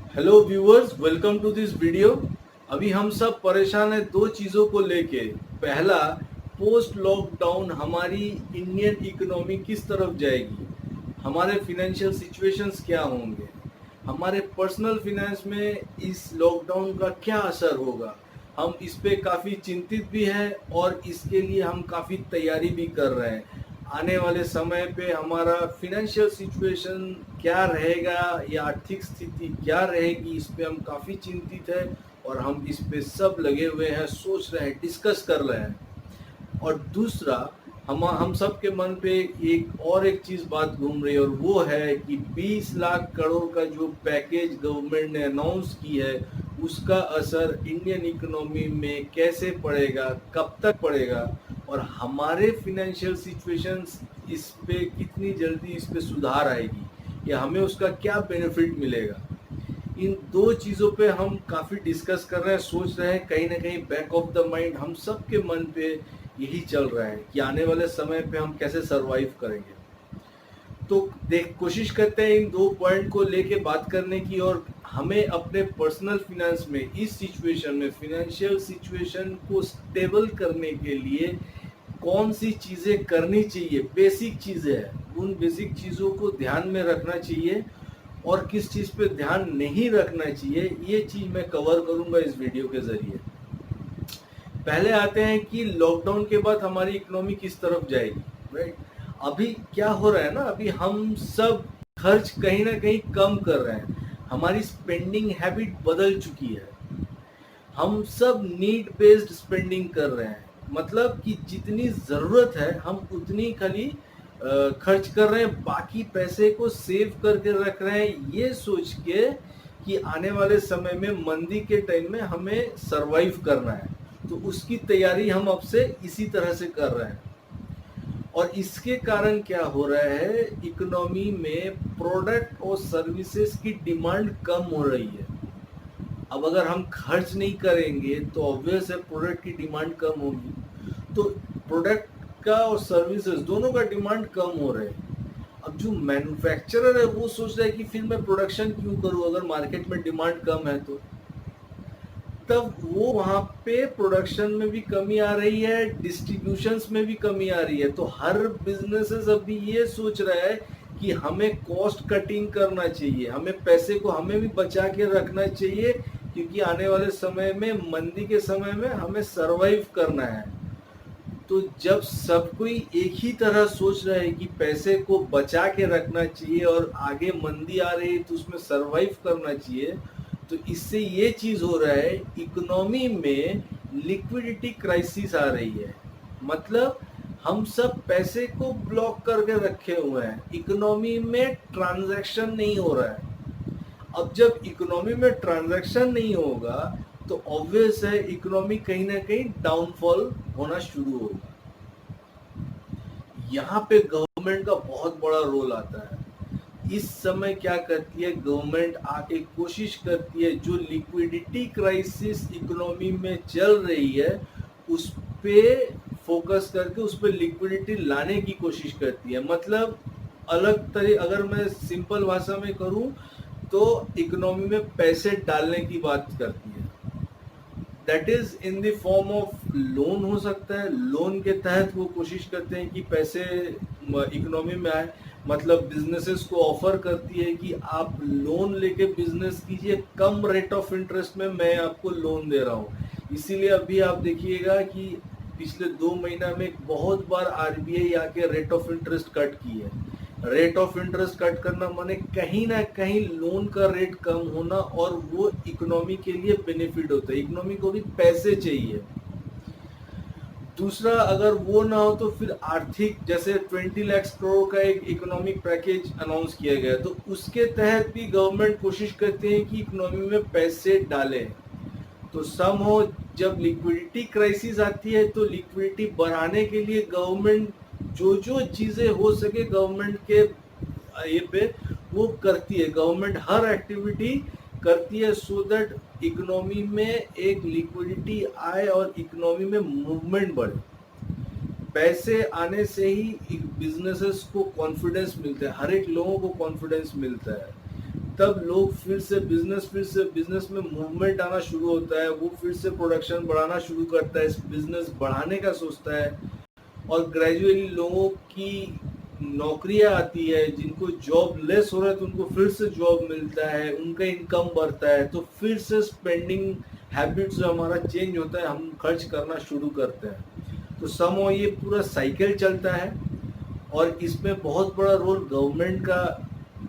Hello viewers, welcome to this video. अभी हम सब परेशान हैं दो चीज़ों को लेके। पहला, पोस्ट लॉकडाउन हमारी इंडियन इकोनॉमी किस तरफ जाएगी, हमारे फिनेंशियल सिचुएशंस क्या होंगे, हमारे पर्सनल फिनेंस में इस लॉकडाउन का क्या असर होगा। हम इस पे काफ़ी चिंतित भी हैं और इसके लिए हम काफ़ी तैयारी भी कर रहे हैं। आने वाले समय पे हमारा फिनेंशियल सिचुएशन क्या रहेगा या आर्थिक स्थिति क्या रहेगी, इस पे हम काफ़ी चिंतित है और हम इस पे सब लगे हुए हैं, सोच रहे हैं, डिस्कस कर रहे हैं। और दूसरा, हम सब के मन पे एक चीज़ बात घूम रही है और वो है कि 20 लाख करोड़ का जो पैकेज गवर्नमेंट ने अनाउंस की है उसका असर इंडियन इकोनॉमी में कैसे पड़ेगा, कब तक पड़ेगा और हमारे फिनेंशियल सिचुएशंस इस पे कितनी जल्दी इस पे सुधार आएगी या हमें उसका क्या बेनिफिट मिलेगा। इन दो चीज़ों पे हम काफ़ी डिस्कस कर रहे हैं, सोच रहे हैं। कहीं ना कहीं बैक ऑफ द माइंड हम सब के मन पे यही चल रहा है कि आने वाले समय पे हम कैसे सरवाइव करेंगे। तो कोशिश करते हैं इन दो पॉइंट को लेके बात करने की और हमें अपने पर्सनल फिनेंस में इस सिचुएशन में फिनेंशियल सिचुएशन को स्टेबल करने के लिए कौन सी चीज़ें करनी चाहिए, बेसिक चीज़ें हैं, उन बेसिक चीज़ों को ध्यान में रखना चाहिए और किस चीज़ पे ध्यान नहीं रखना चाहिए, ये चीज़ मैं कवर करूंगा इस वीडियो के ज़रिए। पहले आते हैं कि लॉकडाउन के बाद हमारी इकोनॉमी किस तरफ जाएगी। राइट, अभी क्या हो रहा है ना, अभी हम सब खर्च कहीं ना कहीं कम कर रहे हैं, हमारी स्पेंडिंग हैबिट बदल चुकी है। हम सब नीड बेस्ड स्पेंडिंग कर रहे हैं, मतलब कि जितनी ज़रूरत है हम उतनी खाली खर्च कर रहे हैं, बाकी पैसे को सेव करके रख रहे हैं ये सोच के कि आने वाले समय में मंदी के टाइम में हमें सरवाइव करना है। तो उसकी तैयारी हम अब से इसी तरह से कर रहे हैं और इसके कारण क्या हो रहा है, इकोनॉमी में प्रोडक्ट और सर्विसेज की डिमांड कम हो रही है। अब अगर हम खर्च नहीं करेंगे तो ऑब्वियस है प्रोडक्ट की डिमांड कम होगी, तो प्रोडक्ट का और सर्विसेज दोनों का डिमांड कम हो रहा है। अब जो मैन्युफैक्चरर है वो सोच रहा है कि फिर मैं प्रोडक्शन क्यों करूं अगर मार्केट में डिमांड कम है। तो तब वो वहां पे प्रोडक्शन में भी कमी आ रही है, डिस्ट्रीब्यूशंस में भी कमी आ रही है। तो हर बिजनेसेस अभी ये सोच रहा है कि हमें कॉस्ट कटिंग करना चाहिए, हमें पैसे को हमें भी बचा के रखना चाहिए, क्योंकि आने वाले समय में मंदी के समय में हमें सरवाइव करना है। तो जब सब कोई एक ही तरह सोच रहा है कि पैसे को बचा के रखना चाहिए और आगे मंदी आ रही है तो उसमें सरवाइव करना चाहिए, तो इससे ये चीज हो रहा है, इकोनॉमी में लिक्विडिटी क्राइसिस आ रही है। मतलब हम सब पैसे को ब्लॉक करके रखे हुए हैं, इकोनॉमी में ट्रांजैक्शन नहीं हो रहा है। अब जब इकोनॉमी में ट्रांजैक्शन नहीं होगा तो ऑब्वियस है इकोनॉमी कहीं ना कहीं डाउनफॉल होना शुरू होगा। यहाँ पे गवर्नमेंट का बहुत बड़ा रोल आता है। इस समय क्या करती है गवर्नमेंट, आके कोशिश करती है जो लिक्विडिटी क्राइसिस इकोनॉमी में चल रही है उस पे फोकस करके उस पे लिक्विडिटी लाने की कोशिश करती है। मतलब अलग तरह अगर मैं सिंपल भाषा में करूं तो इकोनॉमी में पैसे डालने की बात करती है। That is in the form of loan हो सकता है, लोन के तहत वो कोशिश करते हैं कि पैसे इकोनॉमी में आए। मतलब बिजनेसेस को ऑफर करती है कि आप लोन लेके बिजनेस कीजिए, कम रेट ऑफ इंटरेस्ट में मैं आपको लोन दे रहा हूँ। इसीलिए अभी आप देखिएगा कि पिछले 2 महीना में बहुत बार आरबीआई आके रेट ऑफ इंटरेस्ट कट की है। रेट ऑफ इंटरेस्ट कट करना माने कहीं ना कहीं लोन का रेट कम होना और वो इकोनॉमी के लिए बेनिफिट होता है, इकोनॉमी को भी पैसे चाहिए। दूसरा, अगर वो ना हो तो फिर आर्थिक, जैसे 20 लाख करोड़ का एक इकोनॉमिक पैकेज अनाउंस किया गया, तो उसके तहत भी गवर्नमेंट कोशिश करते हैं कि इकोनॉमी में पैसे डालें। तो सम हो, जब लिक्विडिटी क्राइसिस आती है तो लिक्विडिटी बढ़ाने के लिए गवर्नमेंट जो जो चीजें हो सके गवर्नमेंट के ये पे वो करती है। गवर्नमेंट हर एक्टिविटी करती है सो दैट इकोनॉमी में एक लिक्विडिटी आए और इकोनॉमी में मूवमेंट बढ़े। पैसे आने से ही बिजनेसेस को कॉन्फिडेंस मिलता है, हर एक लोगों को कॉन्फिडेंस मिलता है। तब लोग फिर से बिजनेस में मूवमेंट आना शुरू होता है, वो फिर से प्रोडक्शन बढ़ाना शुरू करता है, बिजनेस बढ़ाने का सोचता है, और ग्रेजुअली लोगों की नौकरियां आती है, जिनको जॉब लेस हो रहा है तो उनको फिर से जॉब मिलता है, उनका इनकम बढ़ता है, तो फिर से स्पेंडिंग हैबिट जो हमारा चेंज होता है, हम खर्च करना शुरू करते हैं। तो समहाउ ये पूरा साइकिल चलता है, और इसमें बहुत बड़ा रोल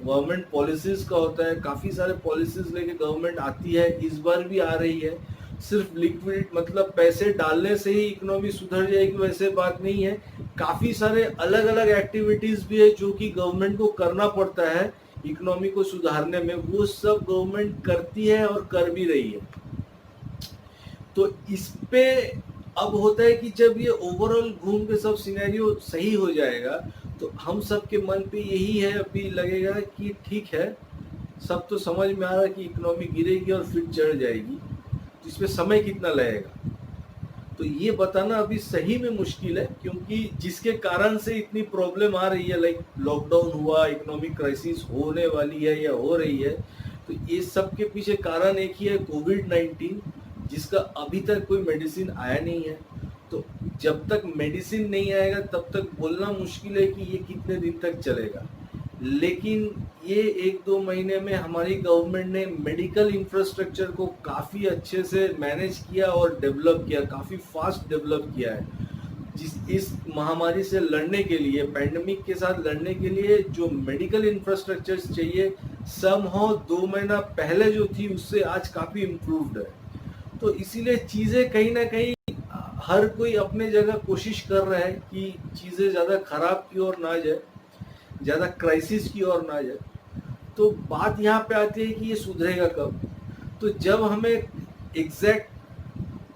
गवर्नमेंट पॉलिसीज का होता है। काफ़ी सारे पॉलिसीज लेके गवर्नमेंट आती है, इस बार भी आ रही है। सिर्फ लिक्विड मतलब पैसे डालने से ही इकोनॉमी सुधर जाएगी वैसे बात नहीं है, काफ़ी सारे अलग अलग एक्टिविटीज़ भी है जो कि गवर्नमेंट को करना पड़ता है इकोनॉमी को सुधारने में, वो सब गवर्नमेंट करती है और कर भी रही है। तो इस पे अब होता है कि जब ये ओवरऑल घूम के सब सिनेरियो सही हो जाएगा तो हम सब के मन पे यही है, अभी लगेगा कि ठीक है, सब तो समझ में आ रहा है कि इकोनॉमी गिरेगी और फिर चढ़ जाएगी, तो इसमें समय कितना लगेगा तो ये बताना अभी सही में मुश्किल है, क्योंकि जिसके कारण से इतनी प्रॉब्लम आ रही है, लाइक लॉकडाउन हुआ, इकोनॉमिक क्राइसिस होने वाली है या हो रही है, तो ये सब के पीछे कारण एक ही है, कोविड-19, जिसका अभी तक कोई मेडिसिन आया नहीं है। तो जब तक मेडिसिन नहीं आएगा तब तक बोलना मुश्किल है कि ये कितने दिन तक चलेगा। लेकिन ये 1-2 महीने में हमारी गवर्नमेंट ने मेडिकल इंफ्रास्ट्रक्चर को काफ़ी अच्छे से मैनेज किया और डेवलप किया, काफ़ी फास्ट डेवलप किया है। इस महामारी से लड़ने के लिए, पैंडेमिक के साथ लड़ने के लिए जो मेडिकल इंफ्रास्ट्रक्चर चाहिए, समहाउ 2 महीना पहले जो थी उससे आज काफ़ी इम्प्रूव्ड है। तो इसीलिए चीज़ें कहीं ना कहीं हर कोई अपने जगह कोशिश कर रहा है कि चीज़ें ज़्यादा खराब की ओर ना जाए, ज़्यादा क्राइसिस की ओर ना जाए। तो बात यहाँ पे आती है कि ये सुधरेगा कब। तो जब हमें एग्जैक्ट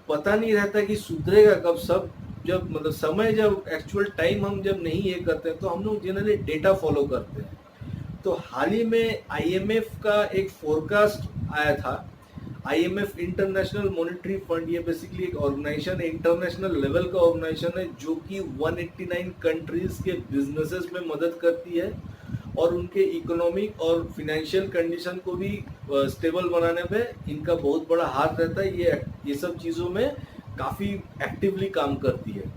पता नहीं रहता कि सुधरेगा कब, सब जब मतलब समय, जब एक्चुअल टाइम हम जब नहीं ये करते हैं, तो हम लोग जनरली डेटा फॉलो करते हैं। तो हाल ही में IMF का एक फोरकास्ट आया था। IMF इंटरनेशनल मॉनेटरी फंड, ये बेसिकली एक ऑर्गेनाइजेशन है, इंटरनेशनल लेवल का ऑर्गेनाइजेशन है, जो कि 189 कंट्रीज के बिजनेसेस में मदद करती है और उनके इकोनॉमिक और फिनेंशियल कंडीशन को भी स्टेबल बनाने में इनका बहुत बड़ा हाथ रहता है। ये सब चीज़ों में काफ़ी एक्टिवली काम करती है।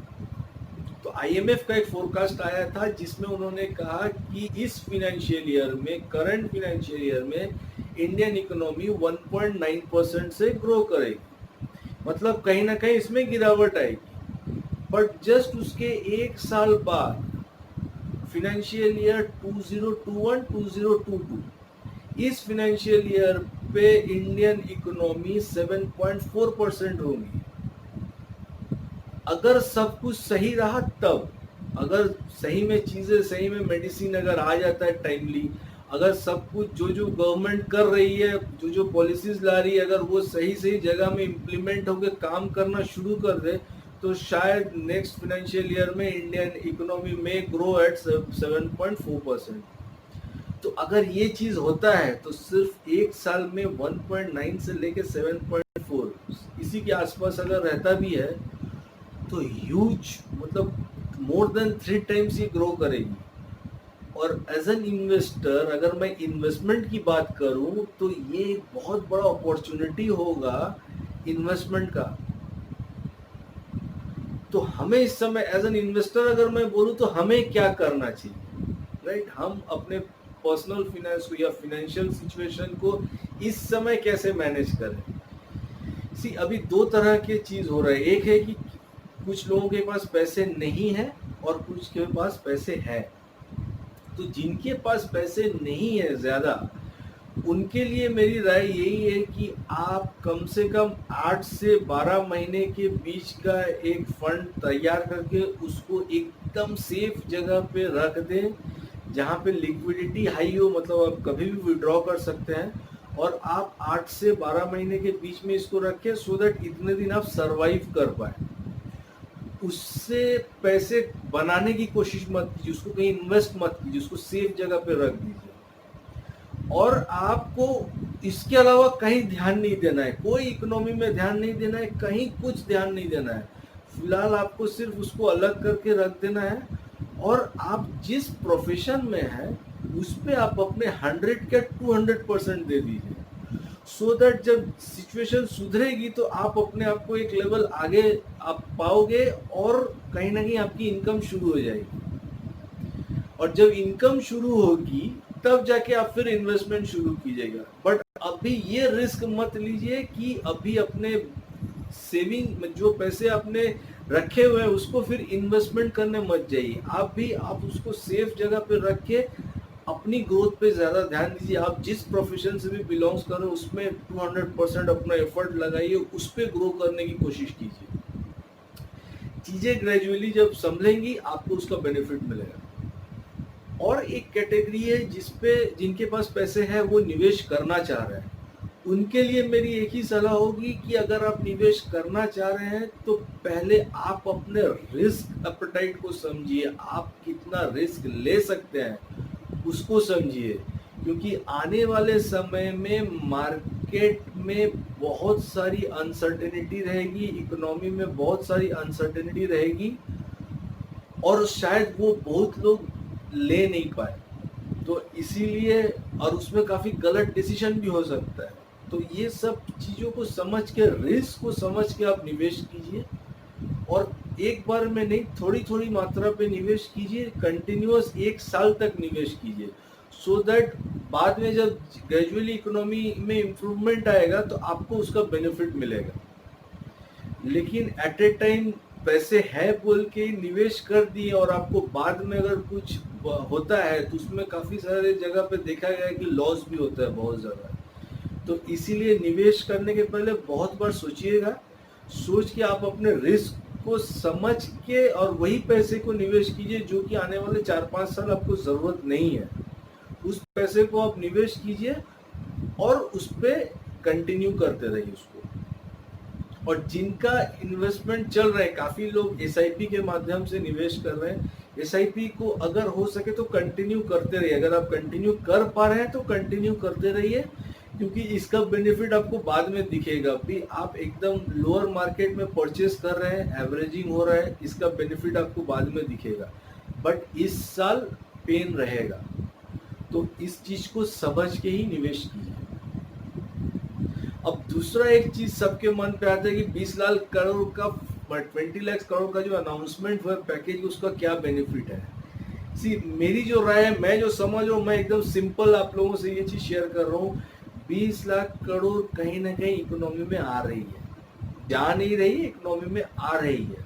तो IMF का एक फोरकास्ट आया था जिसमें उन्होंने कहा कि इस फिनेंशियल ईयर में, करंट फिनेंशियल ईयर में, इंडियन इकोनॉमी 1.9% से ग्रो करेगी, मतलब कहीं ना कहीं इसमें गिरावट आएगी। बट जस्ट उसके एक साल बाद, फिनेंशियल ईयर 2021-2022, इस फिनेंशियल ईयर पे इंडियन इकोनॉमी 7.4% होगी। अगर सब कुछ सही रहा तब, अगर सही में चीज़ें, सही में मेडिसिन अगर आ जाता है टाइमली, अगर सब कुछ जो गवर्नमेंट कर रही है, जो पॉलिसीज ला रही है, अगर वो सही जगह में इम्प्लीमेंट होकर काम करना शुरू कर दे, तो शायद नेक्स्ट फाइनेंशियल ईयर में इंडियन इकोनॉमी में ग्रो एट 7.4%। तो अगर ये चीज़ होता है तो सिर्फ एक साल में 1.9 से लेके 7.4 इसी के आसपास अगर रहता भी है तो ह्यूज, मतलब मोर देन 3 टाइम्स ये ग्रो करेगी। और एज एन इन्वेस्टर, अगर मैं इन्वेस्टमेंट की बात करूं तो ये एक बहुत बड़ा अपॉर्चुनिटी होगा इन्वेस्टमेंट का। तो हमें इस समय एज एन इन्वेस्टर अगर मैं बोलूं तो हमें क्या करना चाहिए, राइट? हम अपने पर्सनल फिनेंस को या फिनेंशियल सिचुएशन को इस समय कैसे मैनेज करें। सी, अभी 2 तरह के चीज हो रहा है। एक है कि कुछ लोगों के पास पैसे नहीं है और कुछ के पास पैसे हैं। तो जिनके पास पैसे नहीं है ज़्यादा, उनके लिए मेरी राय यही है कि आप कम से कम 8 से 12 महीने के बीच का एक फंड तैयार करके उसको एकदम सेफ जगह पे रख दें, जहाँ पे लिक्विडिटी हाई हो, मतलब आप कभी भी विड्रॉ कर सकते हैं, और आप 8 से 12 महीने के बीच में इसको रखें, सो दैट इतने दिन आप सरवाइव कर पाए। उससे पैसे बनाने की कोशिश मत कीजिए, उसको कहीं इन्वेस्ट मत कीजिए, उसको सेफ जगह पे रख दीजिए। और आपको इसके अलावा कहीं ध्यान नहीं देना है, कोई इकोनॉमी में ध्यान नहीं देना है, कहीं कुछ ध्यान नहीं देना है। फिलहाल आपको सिर्फ उसको अलग करके रख देना है, और आप जिस प्रोफेशन में हैं उस पे आप अपने 100 का 200% दे दीजिए, सो दैट जब सिचुएशन सुधरेगी तो आप अपने आप को एक लेवल आगे आप पाओगे और कहीं ना कहीं आपकी इनकम शुरू हो जाएगी। और जब इनकम शुरू होगी तब जाके आप फिर इन्वेस्टमेंट शुरू कीजिएगा। बट अभी ये रिस्क मत लीजिए कि अभी अपने सेविंग में जो पैसे आपने रखे हुए हैं उसको फिर इन्वेस्टमेंट करने मत जाइए। आप उसको सेफ जगह पे रख के अपनी ग्रोथ पे ज्यादा ध्यान दीजिए। आप जिस प्रोफेशन से भी बिलोंग्स कर रहे हो उसमें 200% अपना एफर्ट लगाइए, उस पे ग्रो करने की कोशिश कीजिए। चीजें ग्रेजुअली जब संभलेंगी आपको उसका बेनिफिट मिलेगा। और एक कैटेगरी है जिनके पास पैसे हैं वो निवेश करना चाह रहे हैं, उनके लिए मेरी एक ही सलाह होगी कि अगर आप निवेश करना चाह रहे हैं तो पहले आप अपने रिस्क एपेटाइट को समझिए, आप कितना रिस्क ले सकते हैं उसको समझिए। क्योंकि आने वाले समय में मार्केट में बहुत सारी अनसर्टेनिटी रहेगी, इकोनॉमी में बहुत सारी अनसर्टेनिटी रहेगी और शायद वो बहुत लोग ले नहीं पाए, तो इसीलिए और उसमें काफी गलत डिसीजन भी हो सकता है। तो ये सब चीजों को समझ के, रिस्क को समझ के आप निवेश कीजिए और एक बार में नहीं, थोड़ी थोड़ी मात्रा पे निवेश कीजिए, कंटिन्यूअस 1 साल तक निवेश कीजिए, सो दैट बाद में जब ग्रेजुअली इकोनॉमी में इम्प्रूवमेंट आएगा तो आपको उसका बेनिफिट मिलेगा। लेकिन एट ए टाइम पैसे है बोल के निवेश कर दिए और आपको बाद में अगर कुछ होता है तो उसमें काफी सारे जगह पे देखा गया है कि लॉस भी होता है बहुत ज्यादा। तो इसीलिए निवेश करने के पहले बहुत बार सोचिएगा, सोच के आप अपने रिस्क को समझ के और वही पैसे को निवेश कीजिए जो कि आने वाले 4-5 साल आपको जरूरत नहीं है। उस पैसे को आप निवेश कीजिए और उस पर कंटिन्यू करते रहिए उसको। और जिनका इन्वेस्टमेंट चल रहा है, काफी लोग एसआईपी के माध्यम से निवेश कर रहे हैं। एसआईपी को अगर हो सके तो कंटिन्यू करते रहिए। अगर आप कंटिन्यू कर पा रहे हैं तो कंटिन्यू करते रहिए, क्योंकि इसका बेनिफिट आपको बाद में दिखेगा। अभी आप एकदम लोअर मार्केट में परचेस कर रहे हैं, एवरेजिंग हो रहा है, इसका बेनिफिट आपको बाद में दिखेगा, बट इस साल पेन रहेगा। तो इस चीज को समझ के ही निवेश कीजिए। अब दूसरा एक चीज सबके मन पे आता है कि 20 लाख करोड़ का 20 लाख करोड़ का जो अनाउंसमेंट हुआ पैकेज, उसका क्या बेनिफिट है। मेरी जो राय है, मैं जो समझ रहा हूँ, मैं एकदम सिंपल आप लोगों से ये चीज शेयर कर रहा हूँ। 20 लाख करोड़ कहीं ना कहीं इकोनॉमी में आ रही है, जा नहीं रही, इकोनॉमी में आ रही है।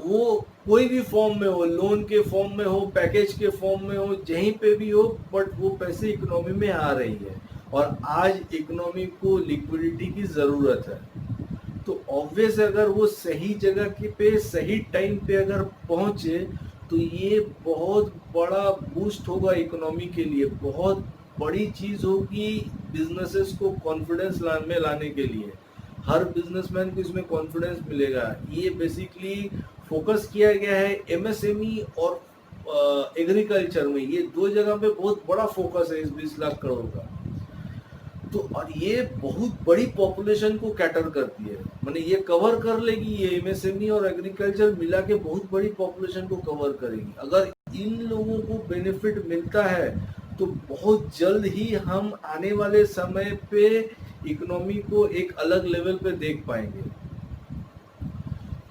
वो कोई भी फॉर्म में हो, लोन के फॉर्म में हो, पैकेज के फॉर्म में हो, जहीं पे भी हो, बट वो पैसे इकोनॉमी में आ रही है। और आज इकोनॉमी को लिक्विडिटी की जरूरत है। तो ऑब्वियस अगर वो सही जगह के पे सही टाइम पे अगर पहुंचे तो ये बहुत बड़ा बूस्ट होगा इकोनॉमी के लिए, बहुत बड़ी चीज होगी बिजनेसेस को कॉन्फिडेंस में लाने के लिए। हर बिजनेसमैन को इसमें कॉन्फिडेंस मिलेगा। ये बेसिकली फोकस किया गया है एमएसएमई और एग्रीकल्चर में, ये 2 जगह पे बहुत बड़ा फोकस है इस 20 लाख करोड़ का। तो और ये बहुत बड़ी पॉपुलेशन को कैटर करती है, माने ये कवर कर लेगी, ये एमएसएमई और एग्रीकल्चर मिला के बहुत बड़ी पॉपुलेशन को कवर करेगी। अगर इन लोगों को बेनिफिट मिलता है तो बहुत जल्द ही हम आने वाले समय पे इकोनॉमी को एक अलग लेवल पे देख पाएंगे।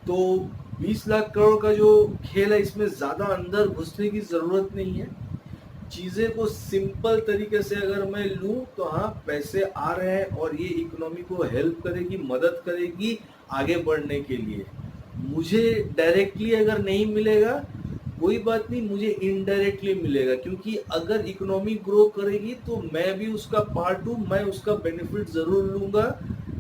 तो 20 लाख करोड़ का जो खेल है, इसमें ज्यादा अंदर घुसने की जरूरत नहीं है। चीजें को सिंपल तरीके से अगर मैं लूं तो हाँ, पैसे आ रहे हैं और ये इकोनॉमी को हेल्प करेगी, मदद करेगी आगे बढ़ने के लिए। मुझे डायरेक्टली अगर नहीं मिलेगा कोई बात नहीं, मुझे इनडायरेक्टली मिलेगा, क्योंकि अगर इकोनॉमी ग्रो करेगी तो मैं भी उसका पार्ट हूँ, मैं उसका बेनिफिट जरूर लूंगा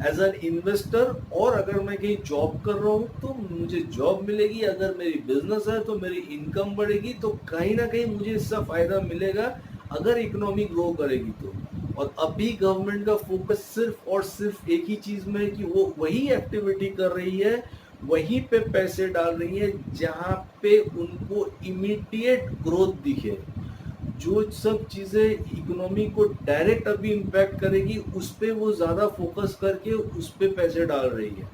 एज एन इन्वेस्टर। और अगर मैं कहीं जॉब कर रहा हूँ तो मुझे जॉब मिलेगी, अगर मेरी बिजनेस है तो मेरी इनकम बढ़ेगी, तो कहीं ना कहीं मुझे इसका फायदा मिलेगा अगर इकोनॉमी ग्रो करेगी तो। और अभी गवर्नमेंट का फोकस सिर्फ और सिर्फ एक ही चीज में है कि वो वही एक्टिविटी कर रही है, वहीं पे पैसे डाल रही है जहां पे उनको इमीडिएट ग्रोथ दिखे। जो सब चीजें इकोनॉमी को डायरेक्ट अभी इम्पैक्ट करेगी उस पे वो ज्यादा फोकस करके उस पे पैसे डाल रही है।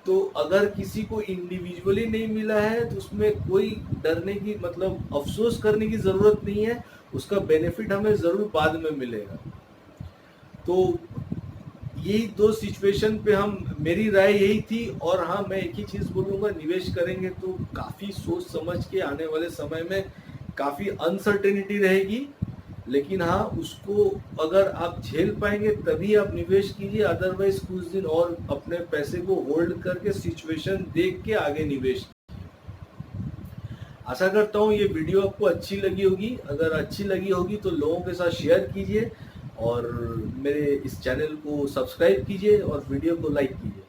तो अगर किसी को इंडिविजुअली नहीं मिला है तो उसमें कोई डरने की मतलब अफसोस करने की ज़रूरत नहीं है, उसका बेनिफिट हमें ज़रूर बाद में मिलेगा। तो यही दो सिचुएशन पे हम मेरी राय यही थी। और हाँ, मैं एक ही चीज़ बोलूँगा, निवेश करेंगे तो काफ़ी सोच समझ के, आने वाले समय में काफ़ी अनसर्टेनिटी रहेगी, लेकिन हाँ उसको अगर आप झेल पाएंगे तभी आप निवेश कीजिए, अदरवाइज कुछ दिन और अपने पैसे को होल्ड करके सिचुएशन देख के आगे निवेश। आशा करता हूँ ये वीडियो आपको अच्छी लगी होगी। अगर अच्छी लगी होगी तो लोगों के साथ शेयर कीजिए और मेरे इस चैनल को सब्सक्राइब कीजिए और वीडियो को लाइक कीजिए।